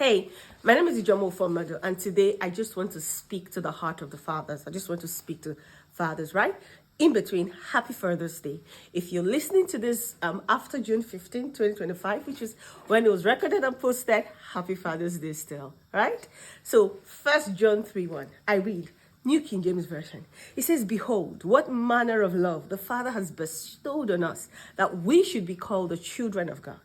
Hey, my name is Ijomo Fomado, and today I just want to speak to the heart of the fathers. I just want to speak to fathers, right? In between, happy Father's Day. If you're listening to this after June 15, 2025, which is when it was recorded and posted, happy Father's Day still, right? So, 1 John 3:1, I read, New King James Version. It says, Behold, what manner of love the Father has bestowed on us, that we should be called the children of God.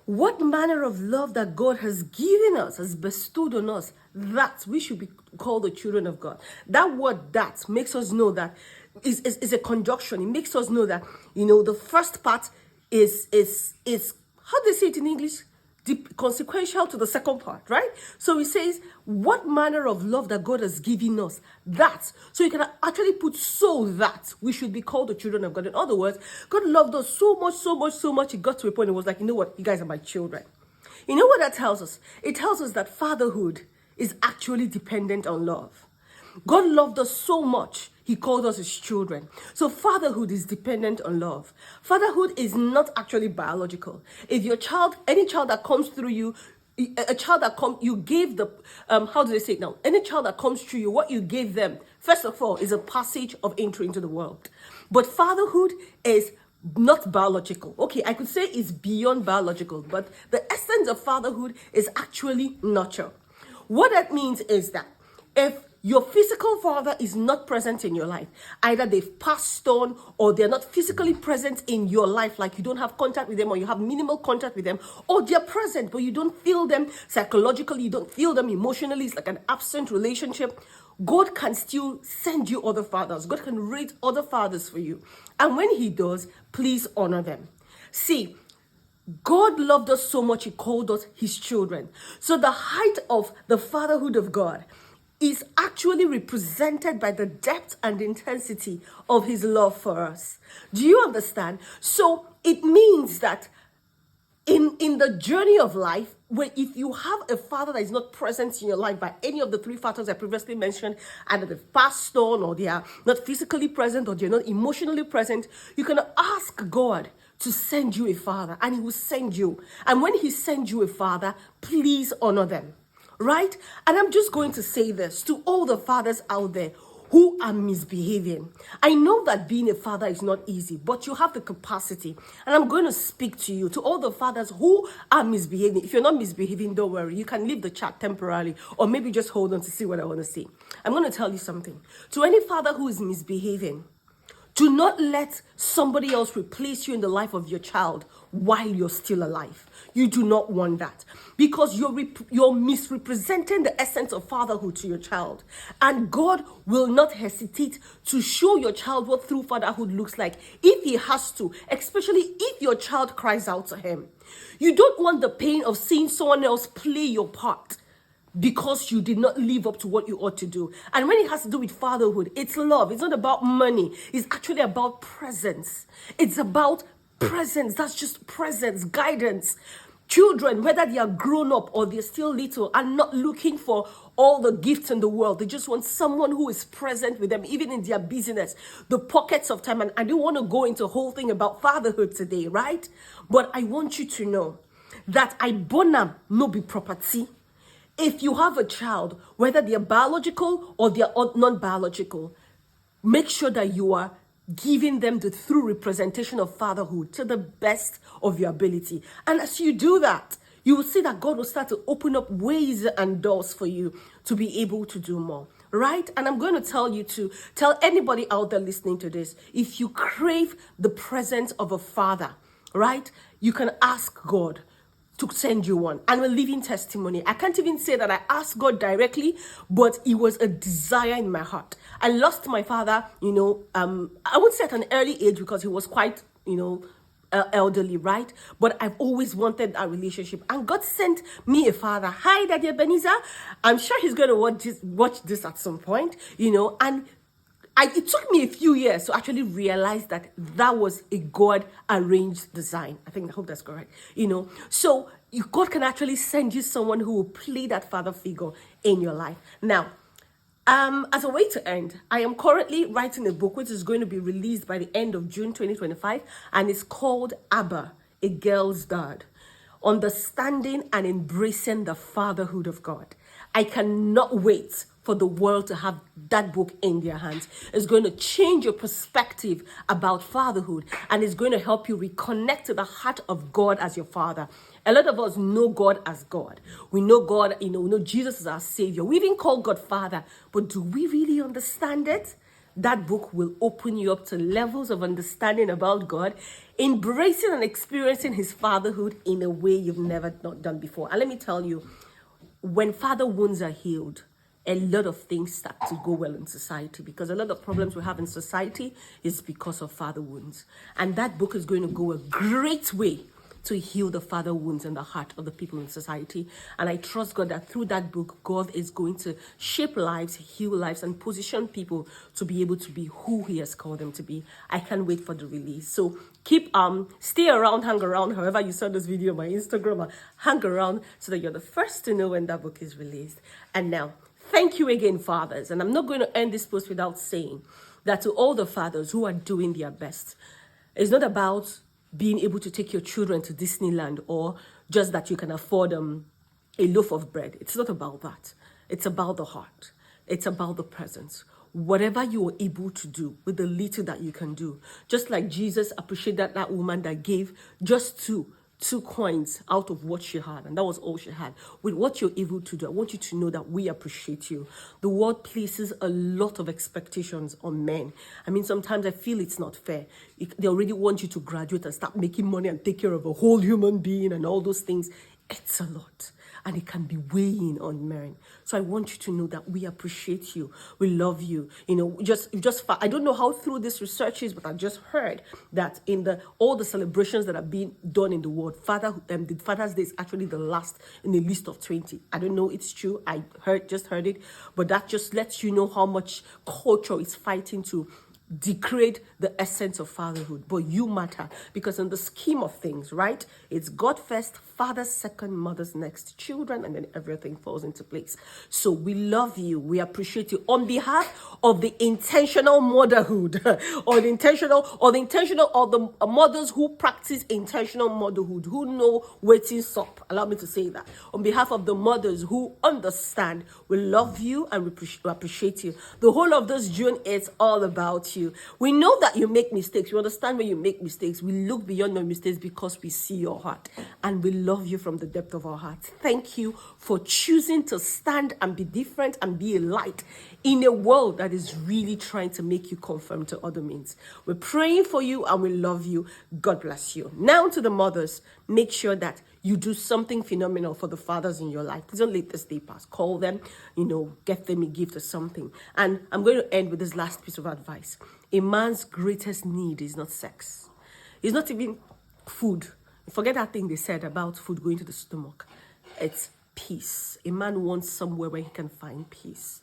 What manner of love that God has given us, has bestowed on us, that we should be called the children of God. That word "that" makes us know that is a conjunction. It makes us know that, the first part is how do they say it in English? Consequential to the second part, right? So it says, what manner of love that God has given us, that. So you can actually put so that we should be called the children of God. In other words, God loved us so much, it got to a point, it was like, you know what, you guys are my children. You know what that tells us? It tells us that fatherhood is actually dependent on love. God loved us so much, he called us his children. So fatherhood is dependent on love. Fatherhood is not actually biological. If your child, any child that comes through you, you gave the, how do they say it now? Any child that comes through you, what you gave them, first of all, is a passage of entry into the world. But fatherhood is not biological. Okay, I could say it's beyond biological, but the essence of fatherhood is actually nurture. What that means is that if your physical father is not present in your life, either they've passed on or they're not physically present in your life, like you don't have contact with them or you have minimal contact with them, or they're present but you don't feel them psychologically, you don't feel them emotionally, it's like an absent relationship, God can still send you other fathers. God can raise other fathers for you. And when he does, please honor them. See, God loved us so much, he called us his children. So the height of the fatherhood of God is actually represented by the depth and intensity of his love for us. Do you understand? So it means that in the journey of life, where if you have a father that is not present in your life by any of the three factors I previously mentioned, either they've passed on or they are not physically present or they're not emotionally present, you can ask God to send you a father, and he will send you. And when he sends you a father, please honor them. Right? And I'm just going to say this to all the fathers out there who are misbehaving. I know that being a father is not easy, but you have the capacity. And I'm going to speak to you, to all the fathers who are misbehaving. If you're not misbehaving, don't worry. You can leave the chat temporarily, or maybe just hold on to see what I want to say. I'm going to tell you something. To any father who is misbehaving, do not let somebody else replace you in the life of your child while you're still alive. You do not want that, because you're misrepresenting the essence of fatherhood to your child. And God will not hesitate to show your child what true fatherhood looks like if he has to, especially if your child cries out to him. You don't want the pain of seeing someone else play your part because you did not live up to what you ought to do. And when it has to do with fatherhood, it's love. It's not about money. It's actually about presence. It's about presence. That's just presence, guidance. Children, whether they are grown up or they're still little, are not looking for all the gifts in the world. They just want someone who is present with them, even in their busyness, the pockets of time. And I don't want to go into a whole thing about fatherhood today, right? But I want you to know that I bonam no be property. If you have a child, whether they are biological or they are non-biological, make sure that you are giving them the true representation of fatherhood to the best of your ability. And as you do that, you will see that God will start to open up ways and doors for you to be able to do more. Right? And I'm going to tell you to tell anybody out there listening to this, if you crave the presence of a father, right, you can ask God to send you one. And a living testimony. I can't even say that I asked God directly, but it was a desire in my heart. I lost my father, I wouldn't say at an early age because he was quite, elderly, right? But I've always wanted that relationship. And God sent me a father. Hi, Daddy Ebenezer. I'm sure he's going to watch this at some point, and it took me a few years to actually realize that was a God-arranged design. I hope that's correct. So God can actually send you someone who will play that father figure in your life. Now, as a way to end, I am currently writing a book which is going to be released by the end of June 2025, and it's called Abba, A Girl's Dad. understanding and embracing the fatherhood of God. I cannot wait for the world to have that book in their hands. It's going to change your perspective about fatherhood, and it's going to help you reconnect to the heart of God as your father. A lot of us know God as God. We know God, we know Jesus is our savior. We even call God Father, but do we really understand it? That book will open you up to levels of understanding about God, embracing and experiencing his fatherhood in a way you've never not done before. And let me tell you, when father wounds are healed, a lot of things start to go well in society, because a lot of problems we have in society is because of father wounds. And that book is going to go a great way to heal the father wounds in the heart of the people in society. And I trust God that through that book, God is going to shape lives, heal lives, and position people to be able to be who he has called them to be. I can't wait for the release. So stay around, hang around, however you saw this video on my Instagram, hang around so that you're the first to know when that book is released. And now, thank you again, fathers. And I'm not going to end this post without saying that to all the fathers who are doing their best, it's not about being able to take your children to Disneyland or just that you can afford a loaf of bread. It's not about that. It's about the heart. It's about the presence. Whatever you are able to do with the little that you can do. Just like Jesus appreciated that woman that gave just two coins out of what she had, and that was all she had. With what you're able to do, I want you to know that we appreciate you. The world places a lot of expectations on men. I mean, sometimes I feel it's not fair. They already want you to graduate and start making money and take care of a whole human being and all those things. It's a lot, and it can be weighing on men. So I want you to know that we appreciate you. We love you. I don't know how through this research is, but I just heard that in all the celebrations that are being done in the world, the Father's Day is actually the last in the list of 20. I don't know it's true. I just heard it, but that just lets you know how much culture is fighting to degrade the essence of fatherhood. But you matter, because in the scheme of things, right, it's God first, fathers second, mothers next, children, and then everything falls into place. So we love you, we appreciate you. On behalf of the intentional motherhood or the mothers who practice intentional motherhood, who know waiting up, allow me to say that, on behalf of the mothers who understand, we love you and we appreciate you. The whole of this June is all about you. We know that you make mistakes. We understand when you make mistakes. We look beyond your mistakes because we see your heart, and we love you from the depth of our hearts. Thank you for choosing to stand and be different and be a light in a world that is really trying to make you conform to other means. We're praying for you and we love you. God bless you. Now to the mothers, make sure that you do something phenomenal for the fathers in your life. Please don't let this day pass. Call them, get them a gift or something. And I'm going to end with this last piece of advice. A man's greatest need is not sex. It's not even food. Forget that thing they said about food going to the stomach. It's peace. A man wants somewhere where he can find peace.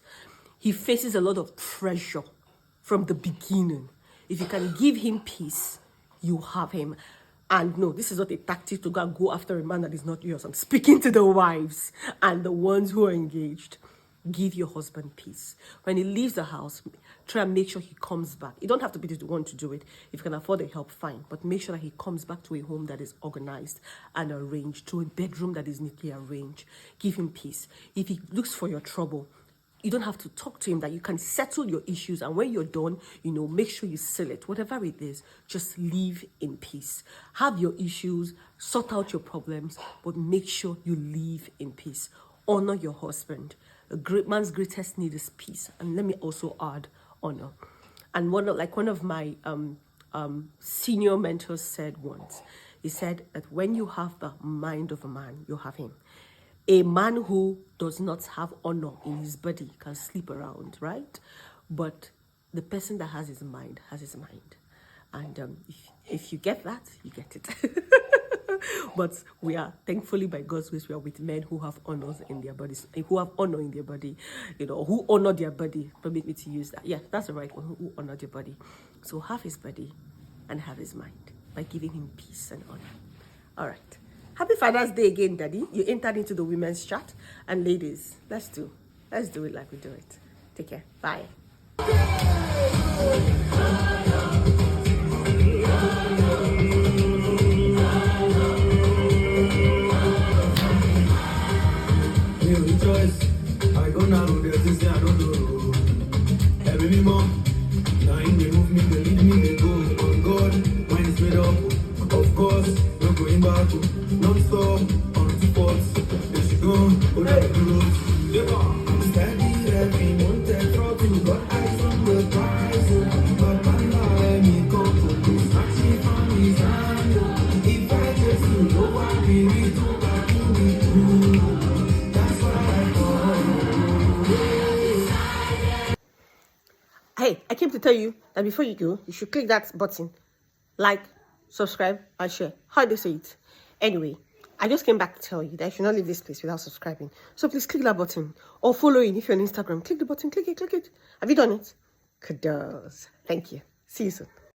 He faces a lot of pressure from the beginning. If you can give him peace, you have him. And no, this is not a tactic to go after a man that is not yours. I'm speaking to the wives and the ones who are engaged. Give your husband peace. When he leaves the house, try and make sure he comes back. You don't have to be the one to do it. If you can afford the help, fine. But make sure that he comes back to a home that is organized and arranged, to a bedroom that is neatly arranged. Give him peace. If he looks for your trouble, you don't have to talk to him, that you can settle your issues. And when you're done, make sure you seal it. Whatever it is, just live in peace. Have your issues, sort out your problems, but make sure you live in peace. Honor your husband. A great man's greatest need is peace. And let me also add honor. And one of my senior mentors said once, he said that when you have the mind of a man, you have him. A man who does not have honor in his body can sleep around, right? But the person that has his mind has his mind. And if you get that, you get it. But we are, thankfully by God's grace, we are with men who have honors in their bodies, who have honor in their body, who honor their body. Permit me to use that. Yeah, that's the right one, who honor their body. So have his body and have his mind by giving him peace and honor. All right. Happy Father's Day again, Daddy. You entered into the women's chat. And ladies, let's do it like we do it. Take care. Bye. eyes. I go now, there's this thing I don't know. Every me mom, now in they move me, they lead me, they go. On God, when it's made up, of course, no going back. Non-stop, on two spots. There she go, oh, let the roads. I'm steady, every month, I throw to got eyes on the prize. But man, let me come to this. Actually, from his hand. If I just you know what we need to back in the room. That's what I call. Hey, I came to tell you that before you go, you should click that button. Like, subscribe, and share. How do you say it? Anyway, I just came back to tell you that you should not leave this place without subscribing. So please click that button or following if you're on Instagram. Click the button, click it. Have you done it? Kudos. Thank you. See you soon.